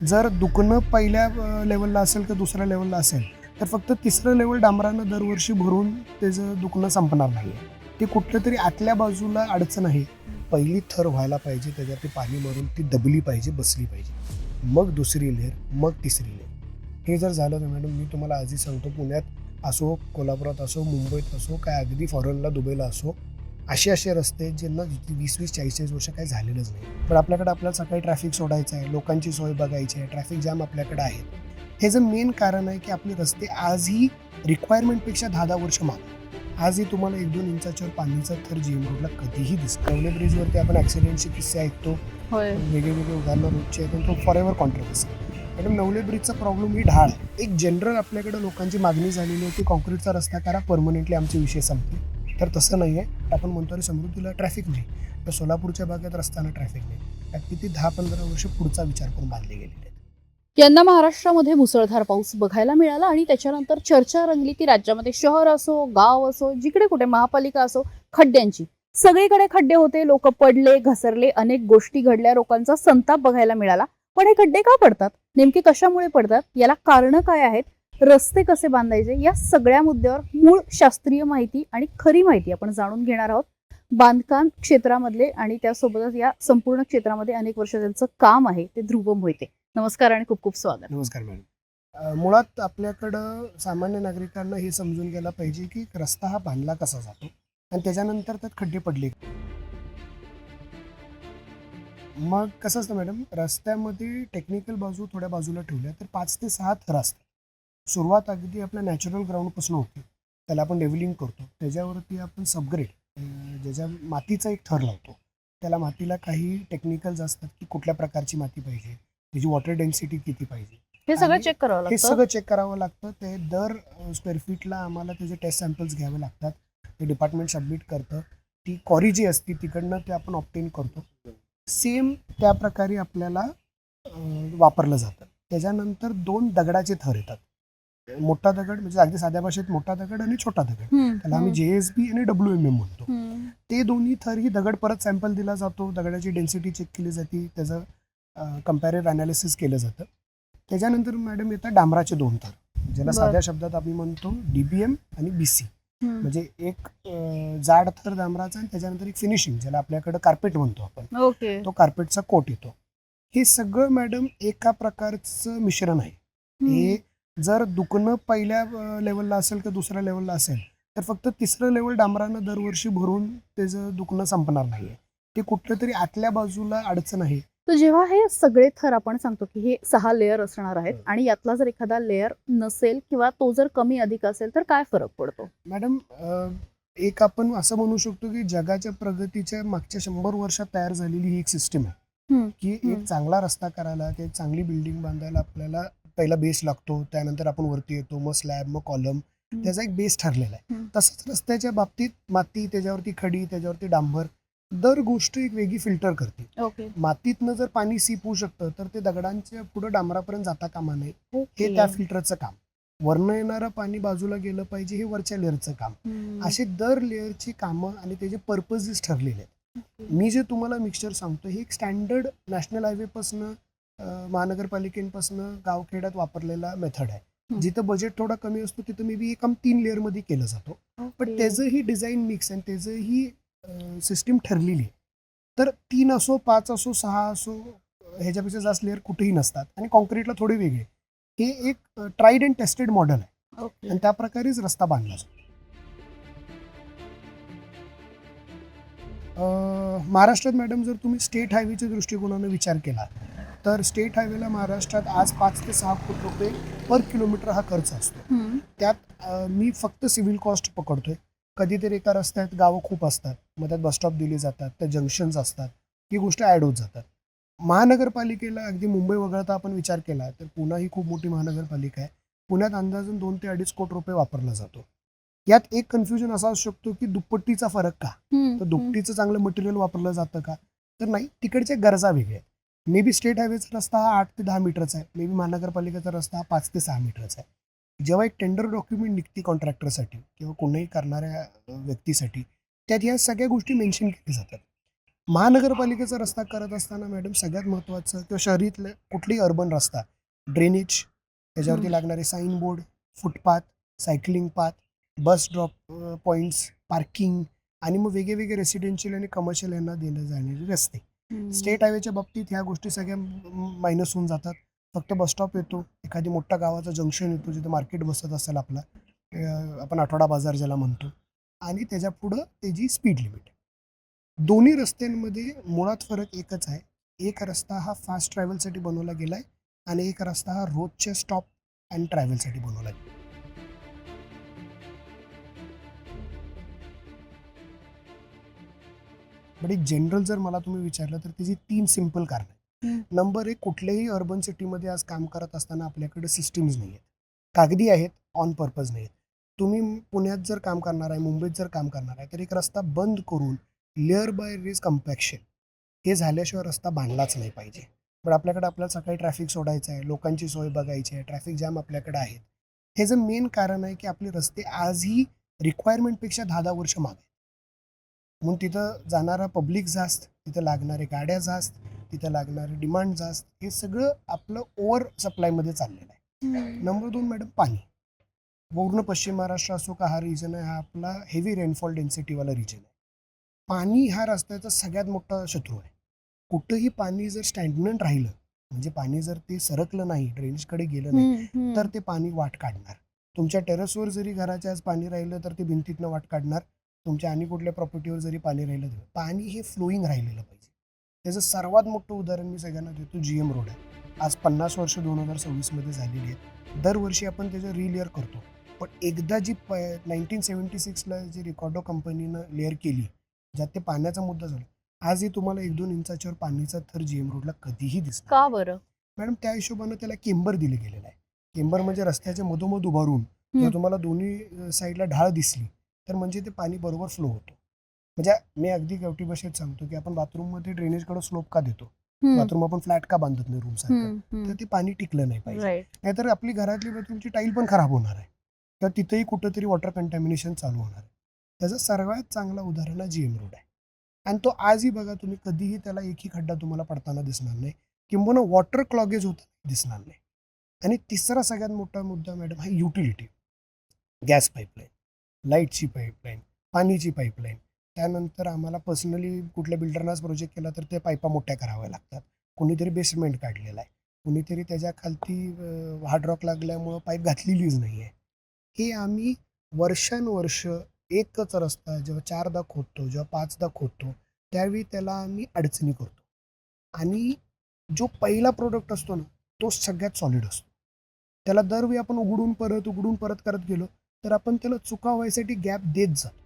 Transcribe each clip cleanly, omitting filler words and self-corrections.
जर दुखणं पहिल्या लेवलला असेल किंवा दुसऱ्या लेवलला असेल तर फक्त तिसरं लेवल डांबरानं दरवर्षी भरून त्याचं दुखणं संपणार नाही. ते कुठलं तरी आतल्या बाजूला अडचण आहे, पहिली थर व्हायला पाहिजे, त्याच्यात ते पाणी मारून ती दबली पाहिजे, बसली पाहिजे, मग दुसरी लेअर, मग तिसरी लेअर. हे जर झालं तर मॅडम मी तुम्हाला आजही सांगतो, पुण्यात असो, कोल्हापुरात असो, मुंबईत असो, काय अगदी फॉरेनला दुबईला असो, असे रस्ते आहेत ज्यांना 20-40 वर्ष काही झालेलंच नाही. पण आपल्याला सकाळी ट्रॅफिक सोडायचं आहे, लोकांची सोय बघायची आहे, ट्रॅफिक जाम आपल्याकडे आहे. हे जर मेन कारण आहे की आपले रस्ते आजही रिक्वायरमेंटपेक्षा 10-10 वर्ष मागे. आजही तुम्हाला 1-2 इंचाच्यावर पाणीचा थर जीएम रोडला कधीही दिसतो. नवले ब्रिजवरती आपण ॲक्सिडेंटचे किस्से ऐकतो, वेगळे उदाहरणं रोजचे आहेत, तो फॉरेवर कॉन्ट्रोवर्सी. मॅडम, नवले ब्रिजचा प्रॉब्लेम ही ढाळ आहे. एक जनरल आपल्याकडे लोकांची मागणी झालेली आहे की कॉन्क्रीटचा रस्ता करा, परमनंटली आमचे विषय संपतील. तर तसं नाही आहे. आपण म्हणतो अरे समृद्धीला ट्रॅफिक नाही, तर सोलापूरच्या भागात रस्त्याला ट्रॅफिक नाही. त्यात किती 10-15 वर्ष पुढचा विचार करून बांधले गेलेले आहेत. यंदा महाराष्ट्रामध्ये मुसळधार पाऊस बघायला मिळाला आणि त्याच्यानंतर चर्चा रंगली की राज्यामध्ये शहर असो, गाव असो, जिकडे कुठे महापालिका असो, खड्ड्यांची. सगळीकडे खड्डे होते, लोक पडले, घसरले, अनेक गोष्टी घडल्या, लोकांचा संताप बघायला मिळाला. पण हे खड्डे का पडतात, नेमके कशामुळे पडतात, याला कारणं काय आहेत, रस्ते कसे बांधायचे, या सगळ्या मुद्द्यावर मूळ शास्त्रीय माहिती आणि खरी माहिती आपण जाणून घेणार आहोत. बांधकाम क्षेत्रामधले आणि त्यासोबतच या संपूर्ण क्षेत्रामध्ये अनेक वर्ष त्यांचं काम आहे ते ध्रुव मोहिते. नमस्कार आणि खूप खूप स्वागत. नमस्कार मॅडम. मुळात आपल्याकडं सामान्य नागरिकांना हे समजून गेलं पाहिजे की रस्ता हा बांधला कसा जातो आणि त्याच्यानंतर त्यात खड्डे पडले. मग कसं असतं मॅडम, रस्त्यामध्ये टेक्निकल बाजू थोड्या बाजूला ठेवल्या तर 5 ते 6 थर असतात. सुरुवात अगदी आपल्या नॅचरल ग्राउंडपासून होते, त्याला आपण लेवलिंग करतो, त्याच्यावरती आपण सबग्रेड ज्याच्या मातीचा एक थर लावतो. त्याला मातीला काही टेक्निकल्स असतात की कुठल्या प्रकारची माती पाहिजे, त्याची वॉटर डेन्सिटी किती पाहिजे, हे सगळं आणि चेक करावं हे लागतं. सगळं चेक करावं लागतं. ते दर स्क्वेअर फीटला आम्हाला त्याचे टेस्ट सॅम्पल्स घ्यावे लागतात. ते डिपार्टमेंट सबमिट करतं. ती क्वॉरी जी असते तिकडनं ते आपण ऑप्टेन करतो. सेम त्या प्रकारे आपल्याला वापरलं जातं. त्याच्यानंतर 2 दगडाचे थर येतात. मोठा दगड म्हणजे अगदी साध्या भाषेत मोठा दगड आणि छोटा दगड, त्याला आम्ही JSB आणि WMM म्हणतो. ते दोन्ही थर ही दगड परत सॅम्पल दिला जातो, दगडाची डेन्सिटी चेक केली जाते, त्याचं कम्पॅरेटिव्ह ॲनालिसिस केलं जातं. त्याच्यानंतर मॅडम येतात डांबराचे 2 थर, ज्याला साध्या शब्दात आम्ही म्हणतो DBM आणि BC. म्हणजे एक जाड थर डांबराचा आणि त्याच्यानंतर एक फिनिशिंग, ज्याला आपल्याकडे कार्पेट म्हणतो आपण, ओके. तो कार्पेटचा कोट येतो. हे सगळं मॅडम एका प्रकारचं मिश्रण आहे. हे जर दुखणं पहिल्या लेवलला असेल किंवा दुसऱ्या लेवलला असेल तर फक्त तिसरं लेवल डांबरानं दरवर्षी भरून त्याचं दुखणं संपणार नाहीये. ते कुठलं तरी आतल्या बाजूला अडचण आहे. तर जेव्हा हे सगळे थर आपण सांगतो की हे 6 लेयर असणार आहेत आणि यातला जर एखादा लेयर नसेल किंवा तो जर कमी अधिक असेल तर काय फरक पडतो? मॅडम, एक आपण असं म्हणू शकतो की जगाच्या प्रगतीच्या मागच्या 100 वर्षात तयार झालेली ही एक सिस्टीम आहे की एक चांगला रस्ता करायला, ते चांगली बिल्डिंग बांधायला आपल्याला पहिला बेस लागतो, त्यानंतर आपण वरती येतो, मग स्लॅब, मग कॉलम, त्याचा एक बेस ठरलेला आहे. तसंच रस्त्याच्या बाबतीत माती, त्याच्यावरती खडी, त्याच्यावरती डांबर, दर गोष्ट एक वेगळी फिल्टर करते. ओके. मातीतनं जर पाणी सीप होऊ शकतं तर ते दगडांच्या पुढे डांबरापर्यंत जाता कामा नये, हे त्या फिल्टरचं काम. वरनं येणारं पाणी बाजूला गेलं पाहिजे, हे वरच्या लेअरचं काम. असे दर लेअरची कामं आणि त्याचे पर्पजेस ठरलेले आहेत. मी जे तुम्हाला मिक्सचर सांगतो हे एक स्टँडर्ड नॅशनल हायवेपासनं महानगरपालिकेपासनं गावखेड्यात वापरलेला मेथड आहे. जिथं बजेट थोडा कमी असतो तिथं मे बी हे काम 3 लेअरमध्ये केलं जातो. पण त्याचंही डिझाईन मिक्स आणि त्याचंही सिस्टीम ठरलेली आहे. तर 3 असो, 5 असो, 6 असो, ह्याच्यापेक्षा जास्त लेअर कुठेही नसतात आणि कॉन्क्रीटला थोडे वेगळे. हे एक ट्राईड अँड टेस्टेड मॉडेल आहे आणि त्या प्रकारेच रस्ता बांधला जातो. महाराष्ट्रात मॅडम जर तुम्ही स्टेट हायवेच्या दृष्टिकोनाने विचार केला तर स्टेट हायवेला महाराष्ट्रात आज 5 ते 6 कोटी रुपये पर किलोमीटर हा खर्च असतो. त्यात मी फक्त सिव्हिल कॉस्ट पकडतोय. कधीतरी एका रस्त्यात गावं खूप असतात, मग त्यात बसस्टॉप दिले जातात, त्या जंक्शन्स असतात, ही गोष्ट ॲड होत जातात. महानगरपालिकेला अगदी मुंबई वगळता आपण विचार केला तर पुणा ही खूप मोठी महानगरपालिका आहे. पुण्यात अंदाजून 2 ते 2.5 कोटी रुपये वापरला जातो. यात एक कन्फ्युजन असा असू शकतो की दुप्पटीचा फरक का, तर दुपटीचं चांगलं मटेरियल वापरलं जातं का, तर नाही, तिकडच्या गरजा वेगळ्या आहेत. मे बी स्टेट हायवेचा रस्ता हा 8 ते 10 मीटरचा आहे, मे बी महानगरपालिकेचा रस्ता हा 5 ते 6 मीटरचा आहे. जेव्हा एक टेंडर डॉक्युमेंट निघते कॉन्ट्रॅक्टरसाठी किंवा कोणीही करणाऱ्या व्यक्तीसाठी, त्यात ह्या सगळ्या गोष्टी मेन्शन केल्या जातात. महानगरपालिकेचा रस्ता करत असताना मॅडम सगळ्यात महत्त्वाचं किंवा शहरीतलं कुठलीही अर्बन रस्ता, ड्रेनेज, त्याच्यावरती लागणारे sign board, footpath, cycling path, bus drop points, parking आणि मग वेगळे रेसिडेन्शियल आणि कमर्शियल यांना दिले जाणारे रस्ते. स्टेट हायवेच्या बाबतीत ह्या गोष्टी सगळ्या मायनस होऊन जातात. फक्त बसस्टॉप येतो, एखादी मोठा गावाचा जंक्शन येतो जिथं मार्केट बसत असेल आपला, आपण आठवडा बाजार ज्याला म्हणतो, आणि त्याच्या पुढं त्याची स्पीड लिमिट. दोन्ही रस्त्यांमध्ये मुळात फरक एकच आहे. एक रस्ता हा फास्ट ट्रॅव्हलसाठी बनवला गेला आहे आणि एक रस्ता हा रोजच्या स्टॉप अँड ट्रॅव्हलसाठी बनवला गेला. बट एक जनरल जर मला तुम्ही विचारलं तर त्याची 3 सिंपल कारण आहेत. नंबर 1, कुठल्याही अर्बन सिटीमध्ये आज काम करत असताना आपल्याकडे सिस्टीम्स नाही आहेत. कागदी आहेत, ऑन पर्पज नाही आहेत. तुम्ही पुण्यात जर काम करणार आहे, मुंबईत जर काम करणार आहे, तर एक रस्ता बंद करून लेअर बाय रेज कम्पॅक्शन हे झाल्याशिवाय रस्ता बांधलाच नाही पाहिजे. पण आपल्याला सकाळी ट्रॅफिक सोडायचं आहे, लोकांची सोय बघायची आहे, ट्रॅफिक जॅम आपल्याकडे आहेत. हे जे मेन कारण आहे की आपले रस्ते आजही रिक्वायरमेंटपेक्षा 10-10 वर्ष मागे आहेत. म्हणून तिथं जाणारा पब्लिक जास्त, तिथं लागणारे गाड्या जास्त, तिथं लागणारे डिमांड जास्त, हे सगळं आपलं ओव्हर सप्लायमध्ये चाललेलं आहे. नंबर 2 मॅडम, पाणी. पूर्ण पश्चिम महाराष्ट्र असो का हा रिजन आहे, हा आपला हेवी रेनफॉल डेन्सिटीवाला रिजन आहे. पाणी हा रस्त्याचा सगळ्यात मोठा शत्रू आहे. कुठंही पाणी जर स्टॅग्नंट राहिलं, म्हणजे पाणी जर ते सरकलं नाही, ड्रेनेजकडे गेलं नाही, तर ते पाणी वाट काढणार. तुमच्या टेरेसवर जरी घराच्या आज पाणी राहिलं तर ते भिंतीतनं वाट काढणार. तुमच्या आणि कुठल्या प्रॉपर्टीवर जरी पाणी राहिलं तर पाणी हे फ्लोईंग राहिलेलं पाहिजे. त्याचं सर्वात मोठं उदाहरण मी सगळ्यांना देतो, GM रोड आहे. आज 50 वर्ष 2026मध्ये झालेली आहेत. दरवर्षी आपण त्याचं रिलेअर करतो. पण एकदा जी 1976ला जी रिकॉर्डो कंपनीनं लेअर केली, ज्यात ते पाण्याचा मुद्दा झाला, आजही तुम्हाला 1-2 इंचाच्यावर पाणीचा थर GM रोडला कधीही दिसतो. का बरं? मॅडम त्या हिशोबानं त्याला केंबर दिलं गेलेलं आहे. केंबर म्हणजे रस्त्याच्या मधोमध उभारून जर तुम्हाला दोन्ही साईडला ढाळ दिसली तर म्हणजे ते पाणी बरोबर फ्लो होतो. म्हणजे मी अगदी गावठी भाषेत सांगतो की आपण बाथरूममध्ये ड्रेनेजकडे स्लोप का देतो, बाथरूम आपण फ्लॅट का बांधत नाही रूमसारखं, तर ते पाणी टिकलं नाही पाहिजे. नाहीतर आपली घरातली बाथरूमची टाईल पण खराब होणार आहे, तर तिथेही कुठंतरी वॉटर कंटॅमिनेशन चालू होणार आहे. त्याचं सर्वात चांगला उदाहरण GM रोड आहे. आणि तो आजही बघा तुम्ही, कधीही त्याला एकही खड्डा तुम्हाला पडताना दिसणार नाही, किंबहुना वॉटर क्लॉगेज होताना दिसणार नाही. आणि तिसरा सगळ्यात मोठा मुद्दा मॅडम हा युटिलिटी. गॅस पाईपलाईन, लाईटची पाईपलाईन, पाणीची पाईपलाईन. त्यानंतर आम्हाला पर्सनली कुठल्या बिल्डरनाच प्रोजेक्ट केला तर ते पाईपा मोठ्या कराव्या लागतात. कोणीतरी बेसमेंट काढलेला आहे, कोणीतरी त्याच्या खालती हार्ड रॉक लागल्यामुळं पाईप घातलेलीच नाही आहे. हे आम्ही वर्षानुवर्ष एकच रस्ता जेव्हा 4दा खोदतो, जेव्हा 5दा खोदतो, त्यावेळी त्याला आम्ही अडचणी करतो. आणि जो पहिला प्रोडक्ट असतो ना, तो सगळ्यात सॉलिड असतो. त्याला दरवेळी आपण उघडून परत करत गेलो तर आपण त्याला चुका व्हायसाठी गॅप देत जातो.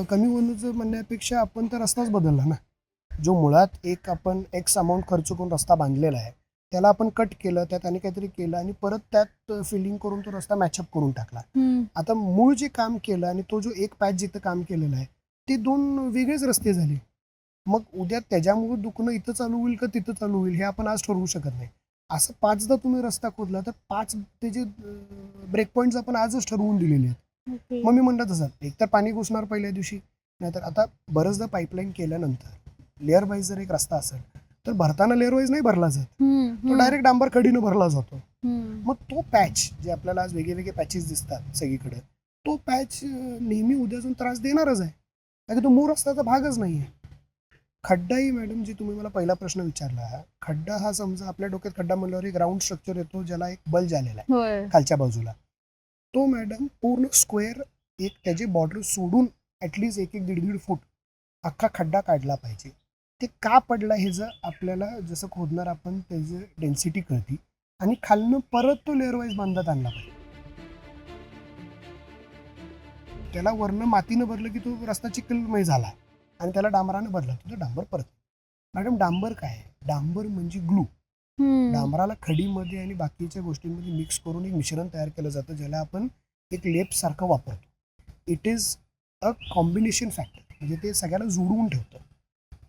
कमी होण्याचं म्हणण्यापेक्षा आपण तर रस्ताच बदलला ना. जो मुळात आपण एक्स अमाऊंट खर्च करून रस्ता बांधलेला आहे, त्याला आपण कट केलं, त्यात आणि काहीतरी केलं आणि परत त्यात फिलिंग करून तो रस्ता मॅचअप करून टाकला. आता मूळ जे काम केलं आणि तो जो एक पॅच जिथं काम केलेलं आहे, ते 2 वेगळेच रस्ते झाले. मग उद्या त्याच्यामुळे दुखणं इथं चालू होईल का तिथं चालू होईल हे आपण आज ठरवू शकत नाही. असं 5दा तुम्ही रस्ता खोदला तर 5 त्याचे ब्रेक पॉईंट्स आपण आजच ठरवून दिलेले आहेत. मग मी म्हणलं तसं, एकतर पाणी घुसणार पहिल्या दिवशी, नाहीतर आता बरंचदा पाईपलाईन केल्यानंतर लेअर वाईज जर एक रस्ता असेल तर भरताना लेअर वाईज नाही भरला जात, तो डायरेक्ट डांबर खडीनं भरला जातो. मग तो पॅच जे आपल्याला आज वेगळे पॅचेस दिसतात सगळीकडे, तो पॅच नेहमी उद्या जाऊन त्रास देणारच आहे, कारण तो मूळ रस्त्याचा भागच नाही आहे. खड्डाही मॅडम, जी तुम्ही मला पहिला प्रश्न विचारला, खड्डा हा समजा आपल्या डोक्यात खड्डा म्हणल्यावर एक राऊंड स्ट्रक्चर येतो ज्याला एक बल्ज आलेला आहे खालच्या बाजूला. तो मॅडम पूर्ण स्क्वेअर एक त्याचे बॉर्डर सोडून ॲटलिस्ट 1-1.5 फूट अख्खा खड्डा काढला पाहिजे. ते का पडला हे जर आपल्याला जसं खोदणार आपण त्याची डेन्सिटी कळती आणि खालनं परत तो लेअर वाईज बांधत आणला पाहिजे. त्याला वरनं मातीनं भरलं की तो रस्ता चिखलमय झाला आणि त्याला डांबरानं भरला, तो डांबर परत. मॅडम डांबर काय आहे? डांबर म्हणजे ग्लू. डांबराला खडीमध्ये आणि बाकीच्या गोष्टींमध्ये मिक्स करून एक मिश्रण तयार केलं जातं, ज्याला आपण एक लेप सारखं वापरतो. It is a combination factor, म्हणजे ते सगळ्याला जोडवून ठेवतं.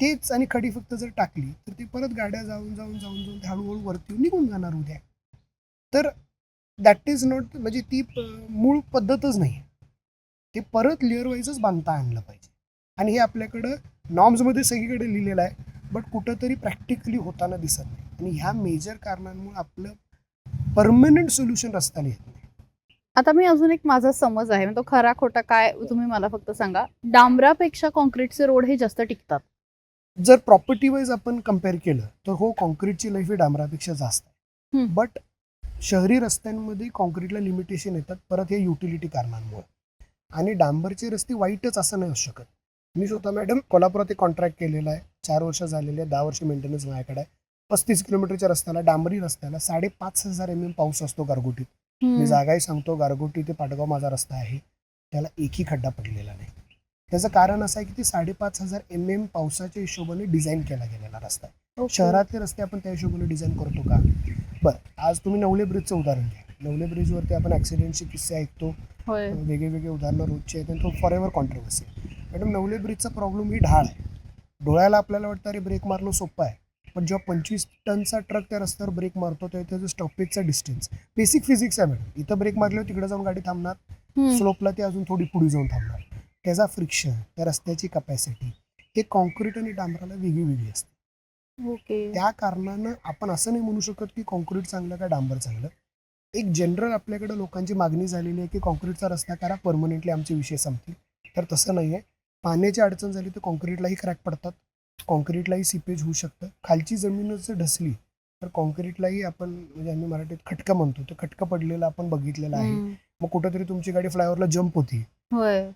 तेच आणि खडी फक्त जर टाकली तर ते परत गाड्या जाऊन हळूहळू वरती निघून जाणार उद्या. तर दॅट इज नॉट, म्हणजे ती मूळ पद्धतच नाही. ते परत लेअर वाईजच बांधता आणलं पाहिजे. आणि हे आपल्याकडं नॉर्म्समध्ये सगळीकडे लिहिलेलं आहे, बट कुठंतरी प्रॅक्टिकली होताना दिसत नाही. आणि ह्या मेजर कारणांमुळे आपलं परमनंट सोल्युशन रस्त्याला येत नाही. आता मी अजून एक माझा समज आहे, तो खरा खोटा काय तुम्ही मला फक्त सांगा. डांबरापेक्षा कॉन्क्रीटचे रोड हे जास्त टिकतात. जर प्रॉपर्टी वाईज आपण कम्पेअर केलं तर हो, कॉन्क्रीटची लाईफ ही डांबरापेक्षा जास्त आहे. बट शहरी रस्त्यांमध्ये कॉन्क्रीटला लिमिटेशन येतात, परत हे युटिलिटी कारणांमुळे. आणि डांबरचे रस्ते वाईटच असं नाही असू शकत. मी स्वतः मॅडम कोल्हापुरात एक कॉन्ट्रॅक्ट केलेला आहे, 4 वर्ष झालेले आहे, 10 वर्ष मेंटेनन्स माझ्याकडे आहे. 35 किलोमीटरच्या रस्त्याला, डांबरी रस्त्याला 5,500 mm पाऊस असतो गारगोटीत. मी जागाही सांगतो, गारगोटी ते पाटगाव माझा रस्ता आहे, त्याला एकही खड्डा पडलेला नाही. त्याचं कारण असं आहे की ते 5,500 mm पावसाच्या हिशोबाने डिझाईन केला गेलेला रस्ता आहे. शहरातले रस्ते आपण त्या हिशोबाने डिझाईन करतो का? बरं, आज तुम्ही नवले ब्रिजचं उदाहरण घ्या. नवले ब्रिजवरती आपण ॲक्सिडेंटचे किस्से ऐकतो, वेगळे उदाहरणं रोजचे आहेत, आणि तो फॉर एव्हर कॉन्ट्रोवर्सी आहे. मॅडम, नवले ब्रिजचा प्रॉब्लेम ही ढाळ आहे. डोळ्याला आपल्याला वाटतं अरे ब्रेक मारणं सोपं आहे, पण जेव्हा 25 टनचा ट्रक त्या रस्त्यावर ब्रेक मारतो तेव्हा त्याचं स्टॉपेजचा डिस्टन्स, बेसिक फिजिक्स आहे मॅडम. इथं ब्रेक मारल्यावर तिकडे जाऊन गाडी थांबणार, स्लोपला ती अजून थोडी पुढे जाऊन थांबणार. त्याचा फ्रिक्शन, त्या रस्त्याची कपॅसिटी, हे कॉन्क्रीट आणि डांबराला वेगळी असते. त्या कारणानं आपण असं नाही म्हणू शकत की कॉन्क्रीट चांगलं का डांबर चांगलं. एक जनरल आपल्याकडे लोकांची मागणी झालेली आहे की कॉन्क्रीटचा रस्ता करा, परमनंटली आमचे विषय संपतील. तर तसं नाही आहे. पाण्याची अडचण झाली तर कॉन्क्रीटलाही क्रॅक पडतात, कॉन्क्रीटलाही सिपेज होऊ शकतं. खालची जमीनच जर ढसली तर कॉन्क्रीटलाही आपण, म्हणजे आम्ही मराठीत खटकं म्हणतो, ते खटकं पडलेलं आपण बघितलेलं आहे. मग कुठेतरी तुमची गाडी फ्लायओव्हरला जम्प होती,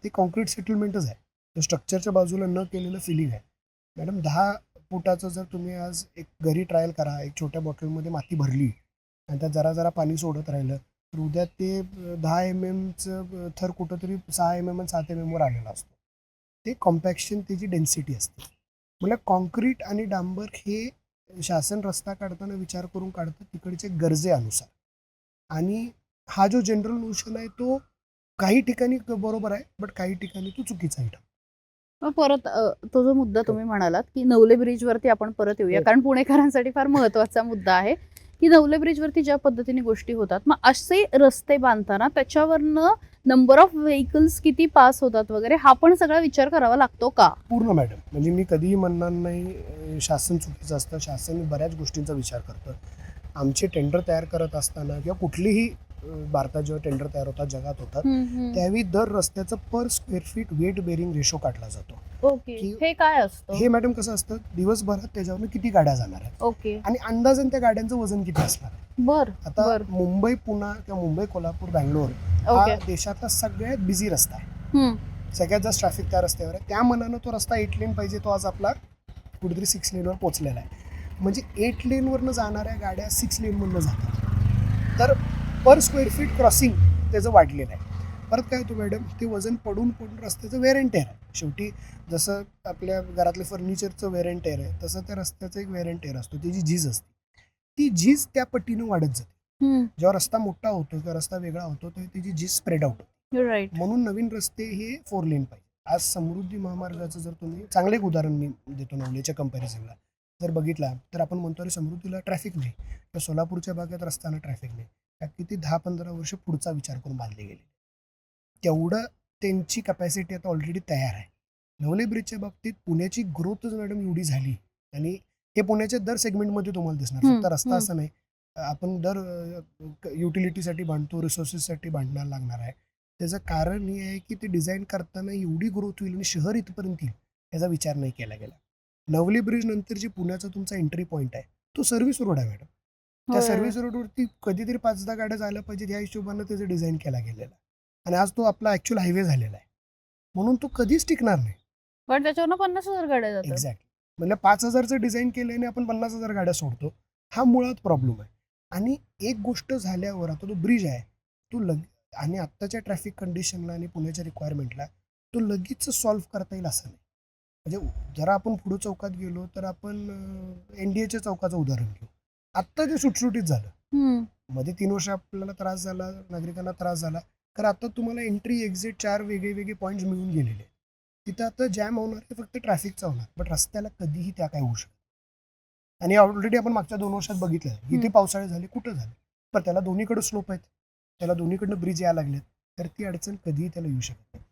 ते कॉन्क्रीट सेटलमेंटच आहे. तो स्ट्रक्चरच्या बाजूला न केलेलं फिलिंग आहे. मॅडम, 10 फुटाचं जर तुम्ही आज एक घरी ट्रायल करा, एक छोट्या बॉटलमध्ये माती भरली आणि त्यात जरा पाणी सोडत राहिलं तर उद्या ते 10 mm थर कुठंतरी 6 mm आणि 7 mm वर आलेला असतो. ते कॉम्पॅक्शन, त्याची डेन्सिटी असते. म्हणजे कॉन्क्रीट आणि डांबर हे शासन रस्ता काढताना विचार करून काढतं, तिकडच्या गरजेनुसार. आणि हा जो जनरल नोशन आहे तो काही ठिकाणी बरोबर आहे, बट काही ठिकाणी तो चुकीचा आहे. मग परत तो जो मुद्दा तुम्ही म्हणालात की नवले ब्रिजवरती आपण परत येऊया, कारण पुणेकरांसाठी फार महत्वाचा मुद्दा आहे की नवले ब्रिजवरती ज्या पद्धतीने गोष्टी होतात, मग असे रस्ते बांधताना त्याच्यावरनं नंबर ऑफ व्हेकल्स किती पास होतात वगैरे, हा पण सगळा विचार करावा लागतो का? पूर्ण मॅडम, म्हणजे मी कधीही म्हणणार नाही शासन चुकीचं असतं. शासन बऱ्याच गोष्टींचा विचार करतं. आमचे टेंडर तयार करत असताना किंवा कुठलीही भारतात जेव्हा टेंडर तयार होतात, जगात होतात, त्यावेळी दर रस्त्याचं पर square feet weight bearing ratio काढला जातो. हे काय असतं? हे मॅडम कसं असतं, दिवसभरात त्याच्यावर किती गाड्या जाणार आहेत आणि अंदाजन त्या गाड्यांचं वजन किती असणार आहे. आता मुंबई पुणे किंवा मुंबई कोल्हापूर बँगलोर हा देशातला सगळ्यात बिझी रस्ता आहे. सगळ्यात जास्त ट्रॅफिक त्या रस्त्यावर आहे. त्या मनानं तो रस्ता 8 लेन पाहिजे, तो आज आपला कुठेतरी 6 लेनवर पोहोचलेला आहे. म्हणजे 8 लेनवरनं जाणाऱ्या गाड्या 6 लेनमधनं जातात. तर पर स्क्वेअर फीट क्रॉसिंग त्याचं वाढलेलं आहे. परत काय होतं मॅडम, ते वजन पडून रस्त्याचं वेअर अँड टेअर आहे. शेवटी जसं आपल्या घरातलं फर्निचरचं वेअर अँड टेअर आहे, तसं त्या रस्त्याचं एक वेअर अँड टेअर असतो. त्याची झीज असते, ती झीज त्या पट्टीनं वाढत जाते. जेव्हा रस्ता मोठा होतो किंवा रस्ता वेगळा होतो तेव्हा त्याची झीज स्प्रेड आउट होते. म्हणून नवीन रस्ते हे 4 लेन पाहिजे. आज समृद्धी महामार्गाचं जर तुम्ही, चांगलं एक उदाहरण मी देतो नवलेच्या कंपॅरिझनला, जर बघितला तर आपण म्हणतो अरे समृद्धीला ट्रॅफिक नाही, तर सोलापूरच्या भागात रस्त्याला ट्रॅफिक नाही, की ती 10-15 वर्ष पुढचा विचार करून बांधली गेली. तेवढं त्यांची कपॅसिटी आता ऑलरेडी तयार आहे. नवले ब्रिजच्या बाबतीत पुण्याची ग्रोथच मॅडम एवढी झाली, आणि हे पुण्याच्या दर सेगमेंटमध्ये तुम्हाला दिसणार. फक्त रस्ता असं नाही, आपण दर युटिलिटीसाठी बांधतो, रिसोर्सेससाठी बांधण्याला लागणार आहे. त्याचं कारण हे आहे की ते डिझाईन करताना एवढी ग्रोथ होईल आणि शहर इथपर्यंत येईल याचा विचार नाही केला गेला. नवले ब्रिज नंतर जी पुण्याचा तुमचा एंट्री पॉईंट आहे तो सर्व्हिस रोड आहे मॅडम. त्या सर्व्हिस रोडवरती कधीतरी 5-10 गाड्या जायला पाहिजे, या हिशोबानं त्याचं डिझाईन केला गेलेला. आणि आज तो आपला ऍक्च्युअल हायवे झालेला आहे, म्हणून तो कधीच टिकणार नाही. पण त्याच्यावर 50,000 गाड्या जातात. एक्झॅक्टली. म्हणजे 5,000चं डिझाईन केलं आणि आपण 50,000 गाड्या सोडतो, हा मुळात प्रॉब्लेम आहे. आणि एक गोष्ट झाल्यावर आता तो ब्रिज आहे तो आणि आत्ताच्या ट्रॅफिक कंडिशनला आणि पुण्याच्या रिक्वायरमेंटला तो लगेच सॉल्व्ह करता येईल असं नाही. म्हणजे जरा आपण पुढे चौकात गेलो तर आपण NDAच्या चौकाचं उदाहरण घेऊ. आत्ता ते सुटसुटीत झालं, मध्ये 3 वर्ष आपल्याला त्रास झाला, नागरिकांना त्रास झाला, तर आता तुम्हाला एंट्री एक्झिट 4 वेगळे पॉईंट्स मिळून गेलेले. तिथं आता जॅम होणार ते फक्त ट्रॅफिकचा होणार, बट रस्त्याला कधीही त्या काय होऊ शकत. आणि ऑलरेडी आपण मागच्या 2 वर्षात बघितलं, इथे पावसाळे झाले, कुठं झाले, पण त्याला दोन्हीकडे स्लोप आहेत, त्याला दोन्हीकडनं ब्रिज यायला लागलेत, तर ती अडचण कधीही त्याला येऊ शकत नाही.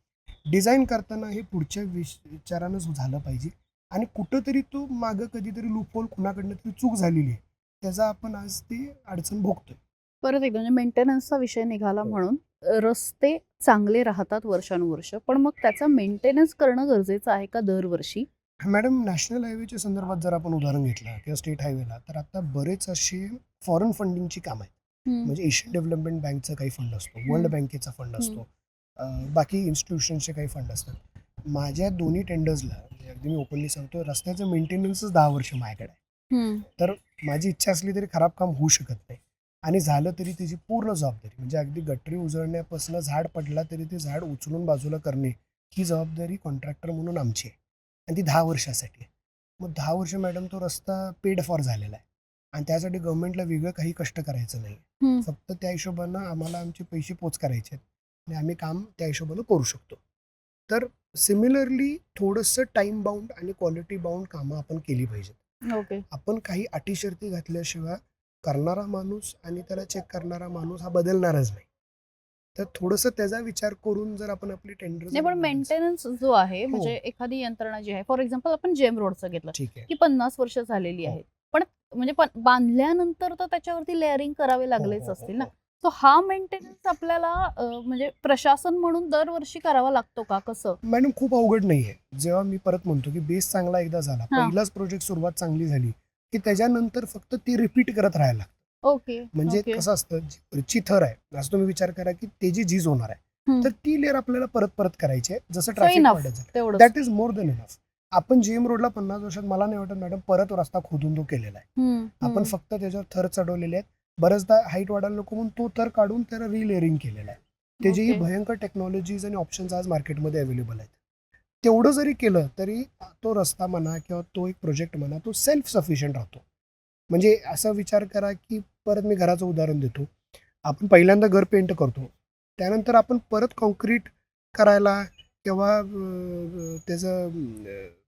डिझाईन करताना हे पुढच्या विचारानं झालं पाहिजे आणि कुठंतरी तो मागं कधीतरी लूपहोल कुणाकडनं तरी चूक झालेली आहे त्याचा आपण आज ती अडचण भोगतोय. परत एकदा म्हणजे मेंटेनन्सचा विषय निघाला म्हणून रस्ते चांगले राहतात वर्षानुवर्ष, पण मग त्याचा मेंटेनन्स करणं गरजेचं आहे का दरवर्षी? मॅडम, नॅशनल हायवेच्या संदर्भात जर आपण उदाहरण घेतलं किंवा स्टेट हायवेला, तर आता बरेच असे फॉरेन फंडिंगची कामं आहेत. म्हणजे एशियन डेव्हलपमेंट बँकचा काही फंड असतो, वर्ल्ड बँकेचा फंड असतो, बाकी इन्स्टिट्यूशनचे काही फंड असतात. माझ्या दोन्ही टेंडर्सला अगदी मी ओपनली सांगतो, रस्त्याचं मेंटेनन्सच 10 वर्ष माझ्याकडे आहे. तर माझी इच्छा असली तरी खराब काम होऊ शकत नाही आणि झालं तरी त्याची पूर्ण जबाबदारी म्हणजे अगदी गटरी उजळण्यापासून झाड पडला तरी ते झाड उचलून बाजूला करणे ही जबाबदारी कॉन्ट्रॅक्टर म्हणून आमची आहे आणि ती 10 वर्षासाठी आहे. मग 10 वर्ष मॅडम तो रस्ता पेड फॉर झालेला आहे आणि त्यासाठी गव्हर्नमेंटला वेगळं काही कष्ट करायचं नाही. फक्त त्या हिशोबानं आम्हाला आमचे पैसे पोच करायचे आहेत आणि आम्ही काम त्या हिशोबानं करू शकतो. तर सिमिलरली थोडंसं टाईम बाउंड आणि क्वालिटी बाउंड कामं आपण केली पाहिजेत. ओके. आपण काही अटी शर्ती घातल्याशिवाय करणारा माणूस आणि त्याला चेक करणारा माणूस हा बदलणारच नाही. तर थोडंसं त्याचा विचार करून जर आपण आपली टेंडर नाही, पण मेंटेनन्स जो आहे म्हणजे एखादी यंत्रणा जी आहे, फॉर एक्झाम्पल आपण जेम रोडचं घेतलं ठीक आहे की 50 वर्ष झालेली आहेत, पण म्हणजे बांधल्यानंतर तर त्याच्यावरती लेअरिंग करावे लागलेच असतील ना. तो हा मेंटेनन्स आपल्याला म्हणजे प्रशासन म्हणून दरवर्षी करावा लागतो का, कसं? मॅडम, खूप अवघड नाहीये. जेव्हा मी परत म्हणतो की बेस चांगला एकदा झाला, पहिलाच प्रोजेक्ट सुरुवात चांगली झाली की त्याच्यानंतर फक्त ती रिपीट करत राहायला लागतं. ओके. म्हणजे कसं असतं, वरची थर आहे असं तुम्ही विचार करा की ते जी झीज होणार आहे तर ती लेअर आपल्याला परत परत करायची आहे. जसं ट्रॅफिक वाढत जाईल, that is more than enough. आपण जेएम रोडला 50 वर्षात मला नाही वाटत मॅडम परत रस्ता खोदून तो केलेला आहे. आपण फक्त त्याच्यावर थर चढवलेले आहेत. बऱ्याचदा हाईट वाढायला नको म्हणून तो थर काढून त्याला रिलेअरिंग केलेला आहे. त्याचीही भयंकर टेक्नॉलॉजीज आणि ऑप्शन्स आज मार्केटमध्ये अवेलेबल आहेत. तेवढं जरी केलं तरी तो रस्ता म्हणा किंवा तो एक प्रोजेक्ट म्हणा तो सेल्फ सफिशियंट राहतो. म्हणजे असा विचार करा की परत मी घराचं उदाहरण देतो. आपण पहिल्यांदा घर पेंट करतो, त्यानंतर आपण परत कॉन्क्रीट करायला किंवा त्याचं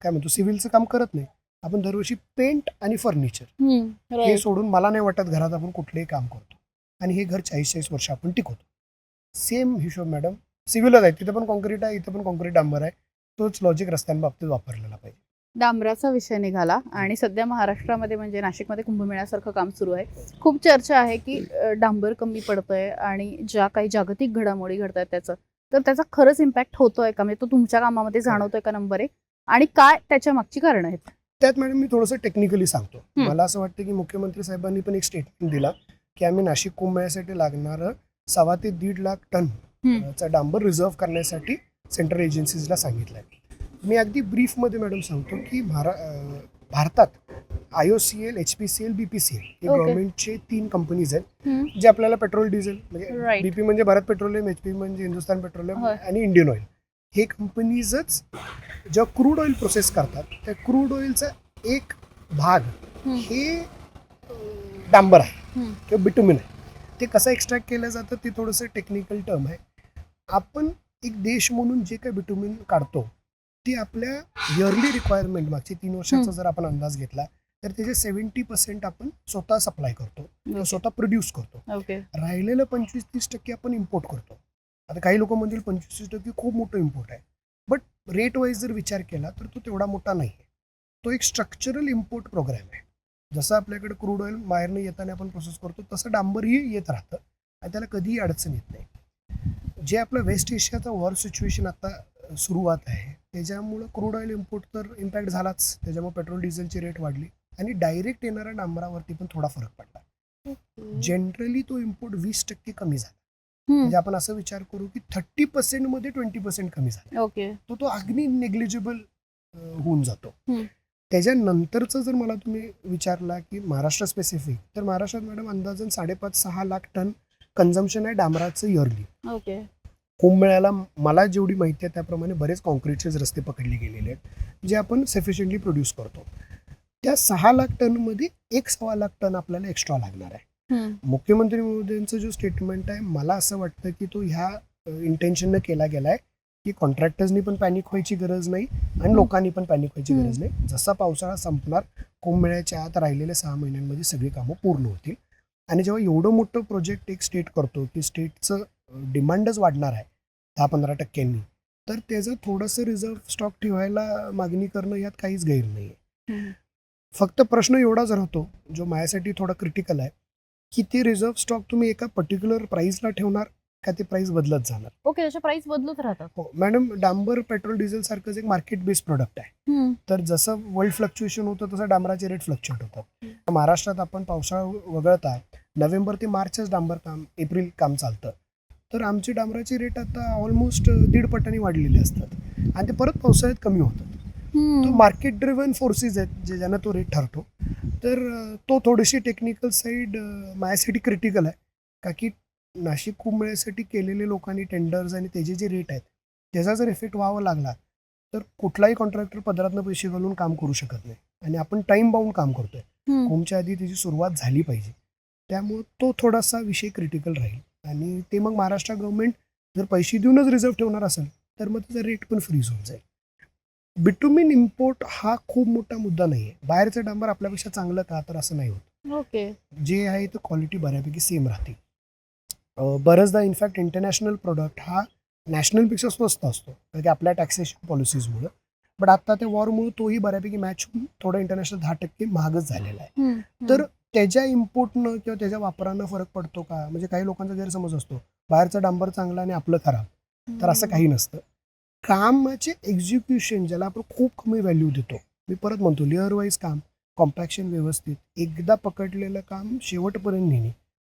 काय म्हणतो सिव्हिलचं काम करत नाही. आपण दरवर्षी पेंट आणि फर्निचर हे सोडून मला नाही वाटत घरात आपण कुठलंही काम करतो आणि हे घर 40-40 वर्ष आपण टिकवतो. सेम हिशोब मॅडम सिव्हिलच आहे, तिथं पण कॉन्क्रीट आहे, इथं पण कॉन्क्रीट डांबर आहे. तोच लॉजिक रस्त्यांबाबतीत वापरलेला पाहिजे. डांबराचा विषय निघाला आणि सध्या महाराष्ट्रामध्ये म्हणजे नाशिकमध्ये कुंभमेळ्यासारखं काम सुरू आहे. खूप चर्चा आहे की डांबर कमी पडतंय आणि ज्या काही जागतिक घडामोडी घडत आहेत त्याचा खरंच इम्पॅक्ट होतोय का, म्हणजे तो तुमच्या कामामध्ये जाणवतोय का, नंबर 1, आणि काय त्याच्या मागची कारण आहेत? त्यात मॅडम मी थोडंसं टेक्निकली सांगतो. मला असं वाटतं की मुख्यमंत्री साहेबांनी पण एक स्टेटमेंट दिला की आम्ही नाशिक कुंभमेळ्यासाठी लागणारं 1.25 ते 1.5 लाख टनचा डांबर रिझर्व्ह करण्यासाठी सेंट्रल एजन्सीजला सांगितलं आहे. मी अगदी ब्रीफमध्ये मॅडम सांगतो की भारतात IOCL, HPCL, BPCL हे गव्हर्नमेंटचे 3 कंपनीज आहेत जे आपल्याला पेट्रोल डिझेल म्हणजे BP म्हणजे भारत पेट्रोलियम, HP म्हणजे हिंदुस्थान पेट्रोलियम आणि इंडियन ऑइल हे कंपनीजच जेव्हा क्रूड ऑइल प्रोसेस करतात त्या क्रूड ऑइलचा एक भाग हे डांबर आहे किंवा बिटुमिन आहे. ते कसं एक्स्ट्रॅक्ट केलं जातं ते थोडंसं टेक्निकल टर्म आहे. आपण एक देश म्हणून जे काही बिटुमिन काढतो ते आपल्या इयरली रिक्वायरमेंट मागच्या 3 वर्षाचा जर आपण अंदाज घेतला तर त्याचे 70% आपण स्वतः सप्लाय करतो, स्वतः प्रोड्यूस करतो. राहिलेलं 25-30% आपण इम्पोर्ट करतो. आता काही लोक म्हणतील 25% खूप मोठं इम्पोर्ट आहे, बट रेट वाईज जर विचार केला तर तो तेवढा मोठा नाही आहे. तो एक स्ट्रक्चरल इम्पोर्ट प्रोग्राम आहे. जसं आपल्याकडे क्रूड ऑइल बाहेरनं येताना आपण प्रोसेस करतो तसं डांबरही येत राहतं आणि त्याला कधीही अडचण येत नाही. जे आपलं वेस्ट एशियाचा वॉर सिच्युएशन आता सुरुवात आहे त्याच्यामुळं क्रूड ऑइल इम्पोर्ट तर इम्पॅक्ट झालाच, त्याच्यामुळे पेट्रोल डिझेलची रेट वाढली आणि डायरेक्ट येणाऱ्या डांबरावरती पण थोडा फरक पडला. जनरली तो इम्पोर्ट 20% कमी झाला. म्हणजे आपण असं विचार करू की 30% मध्ये 20% कमी झाला. तो अगदी नेग्लिजिबल होऊन जातो. त्याच्यानंतरचं जर मला तुम्ही विचारला की महाराष्ट्र स्पेसिफिक, तर महाराष्ट्रात मॅडम अंदाजन 5.5-6 लाख टन कन्झम्पशन आहे डांबराचं इयरली. कुंभमेळ्याला मला जेवढी माहिती आहे त्याप्रमाणे बरेच कॉन्क्रीटचेच रस्ते पकडले गेलेले आहेत जे आपण सफिशियंटली प्रोड्यूस करतो. त्या 6 लाख टनमध्ये 1.25 लाख टन आपल्याला एक्स्ट्रा लागणार आहे. मुख्यमंत्री महोदयांचं जो स्टेटमेंट आहे मला असं वाटतं की तो ह्या इंटेन्शननं केला गेलाय की कॉन्ट्रॅक्टर्सनी पण पॅनिक व्हायची गरज नाही आणि लोकांनी पण पॅनिक व्हायची गरज नाही. जसा पावसाळा संपणार कुंभमेळ्याच्या आत राहिलेल्या 6 महिन्यांमध्ये सगळी कामं पूर्ण होतील. आणि जेव्हा एवढं मोठं प्रोजेक्ट एक स्टेट करतो की स्टेटचं डिमांडच वाढणार आहे 10-15%, तर त्याचं थोडंसं रिझर्व्ह स्टॉक ठेवायला मागणी करणं यात काहीच गैर नाही आहे. हम्म. फक्त प्रश्न एवढाच राहतो जो माझ्यासाठी थोडा क्रिटिकल आहे, की ते रिझर्व्ह स्टॉक तुम्ही एका पर्टिक्युलर प्राईसला ठेवणार का ते प्राईस बदलत जाणार. ओके, त्याच्या प्राइस बदलत राहतात. हो मॅडम, डांबर पेट्रोल डिझेल सारखंच एक मार्केट बेस्ड प्रोडक्ट आहे. तर जसं वर्ल्ड फ्लक्च्युएशन होतं तसं डांबराचे रेट फ्लक्च्युएट होतात. महाराष्ट्रात आपण पावसाळा वगळता नोव्हेंबर ते मार्चच डांबर काम, एप्रिल काम चालतं. तर आमचे डांबराचे रेट आता ऑलमोस्ट 1.5 पटांनी वाढलेले असतात आणि ते परत पावसाळ्यात कमी होतात. तो मार्केट ड्रिव्हन फोर्सेस आहेत जे ज्यांना तो रेट ठरतो. तर तो थोडीशी टेक्निकल साईड माझ्यासाठी क्रिटिकल आहे, का की नाशिक कुंभमेळ्यासाठी केलेले लोकांनी टेंडर्स आणि त्याचे जे रेट आहेत त्याचा जर इफेक्ट व्हावा लागला तर कुठलाही कॉन्ट्रॅक्टर पदरातनं पैसे घालून काम करू शकत नाही आणि आपण टाइम बाउंड काम करतोय. कुंभच्या आधी त्याची सुरुवात झाली पाहिजे. त्यामुळे तो थोडासा विषय क्रिटिकल राहील आणि ते मग महाराष्ट्र गव्हर्नमेंट जर पैसे देऊनच रिझर्व्ह ठेवणार असेल तर मग त्याचा रेट पण फ्रीज होऊन जाईल. बिटुमिन इम्पोर्ट हा खूप मोठा मुद्दा नाही आहे. बाहेरचं डांबर आपल्यापेक्षा चांगलं का, तर असं नाही होत. ओके. जे आहे ते क्वालिटी बऱ्यापैकी सेम राहते. बऱ्याचदा इनफॅक्ट इंटरनॅशनल प्रोडक्ट हा नॅशनलपेक्षा स्वस्त असतो कारण की आपल्या टॅक्सेशन पॉलिसीजमुळे. बट आता त्या वॉरमुळे तोही बऱ्यापैकी मॅच होऊन थोडा इंटरनॅशनल 10% महागच झालेला आहे. तर त्याच्या इम्पोर्टनं किंवा त्याच्या वापरानं फरक पडतो का, म्हणजे काही लोकांचा गैरसमज असतो बाहेरचं डांबर चांगलं आणि आपलं खराब. तर असं काही नसतं. कामाचे एक्झिक्युशन ज्याला आपण खूप कमी व्हॅल्यू देतो, मी परत म्हणतो लेअर वाईज काम, कॉम्पॅक्शन व्यवस्थित, एकदा पकडलेलं काम शेवटपर्यंत नेणे,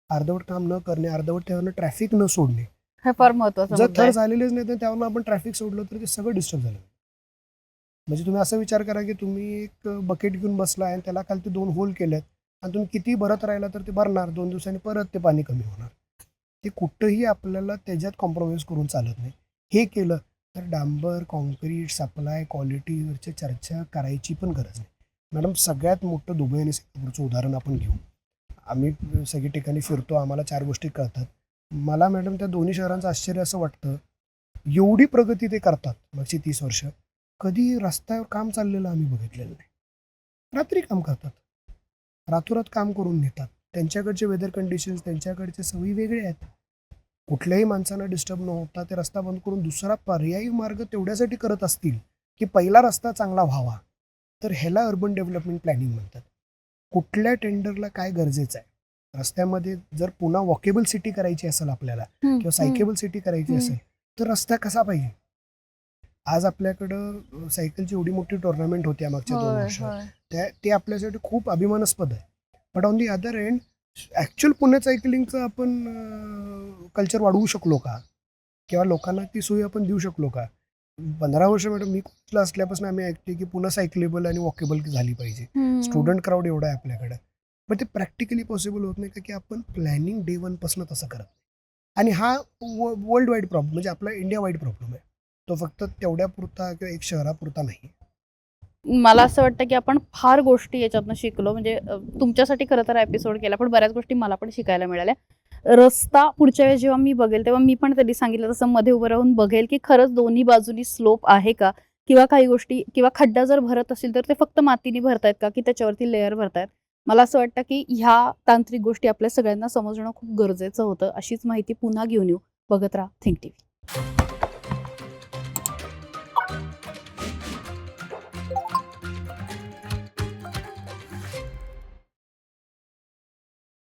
अर्धवट काम न करणे, अर्धवट त्यावरनं ट्रॅफिक न सोडणे. हे फार महत्वाचं जर मुद्दा थर आहे. झालेलेच नाही तर त्यावरनं आपण ट्रॅफिक सोडलं तर ते सगळं डिस्टर्ब झालं. म्हणजे तुम्ही असा विचार करा की तुम्ही एक बकेट घेऊन बसला आणि त्याला खालती 2 होल केलेत आणि तुम्ही किती भरत राहिला तर ते भरणार, 2 दिवसांनी परत ते पाणी कमी होणार. ते कुठंही आपल्याला त्याच्यात कॉम्प्रोमाइज करून चालत नाही. हे केलं तर डांबर, कॉन्क्रीट, सप्लाय, क्वालिटीवरची चर्चा करायची पण गरज नाही. मॅडम, सगळ्यात मोठं दुबई आणि सिंगापूरचं उदाहरण आपण घेऊ. आम्ही सगळी ठिकाणी फिरतो, आम्हाला 4 गोष्टी कळतात. मला मॅडम त्या दोन्ही शहरांचं आश्चर्य असं वाटतं, एवढी प्रगती ते करतात मागची 30 वर्ष, कधी रस्त्यावर काम चाललेलं आम्ही बघितलेलं नाही. रात्री काम करतात, रातोरात काम करून नेतात. त्यांच्याकडचे वेदर कंडिशन्स, त्यांच्याकडचे सवयी वेगळे आहेत. कुठल्याही माणसांना डिस्टर्ब न होता ते रस्ता बंद करून दुसरा पर्यायी मार्ग तेवढ्यासाठी करत असतील की पहिला रस्ता चांगला व्हावा. तर ह्याला अर्बन डेव्हलपमेंट प्लॅनिंग म्हणतात. कुठल्या टेंडरला काय गरजेचं आहे, रस्त्यामध्ये जर पुन्हा वॉकेबल सिटी करायची असेल आपल्याला किंवा सायकेबल सिटी करायची असेल तर रस्ता कसा पाहिजे. आज आपल्याकडं सायकलची एवढी मोठी टुर्नामेंट होती मागच्या 2 वर्षात, ते आपल्यासाठी खूप अभिमानास्पद आहे. But on the other end actual Pune सायकलिंगचं आपण कल्चर वाढवू शकलो का, किंवा लोकांना ती सोयी आपण देऊ शकलो का. 15 वर्ष मॅडम मी कॉलेजला असल्यापासून आम्ही ऐकते की पुन्हा सायकलेबल आणि वॉकेबल झाली पाहिजे. स्टुडंट क्राऊड एवढा आहे आपल्याकडे, पण ते प्रॅक्टिकली पॉसिबल होत नाही का की आपण प्लॅनिंग डे 1 पासून तसं करत नाही. आणि हा वर्ल्ड वाईड प्रॉब्लेम, म्हणजे आपला इंडिया वाईड प्रॉब्लेम आहे. तो फक्त तेवढ्या पुरता किंवा एक शहरापुरता नाही. मला असं वाटतं की आपण फार गोष्टी याच्यातनं शिकलो. म्हणजे तुमच्यासाठी खरं तर एपिसोड केला, पण बऱ्याच गोष्टी मला पण शिकायला मिळाल्या. रस्ता पुढच्या वेळेस जेव्हा मी बघेल तेव्हा मी पण त्यांनी सांगितलं तसं मध्ये उभं राहून बघेल की खरंच दोन्ही बाजूनी स्लोप आहे का, किंवा काही गोष्टी, किंवा खड्डा जर भरत असेल तर ते फक्त मातीने भरतायत का की त्याच्यावरती लेअर भरतायत. मला असं वाटतं की ह्या तांत्रिक गोष्टी आपल्या सगळ्यांना समजणं खूप गरजेचं होतं. अशीच माहिती पुन्हा घेऊन येऊ. बघत राहा थिंक टीव्ही.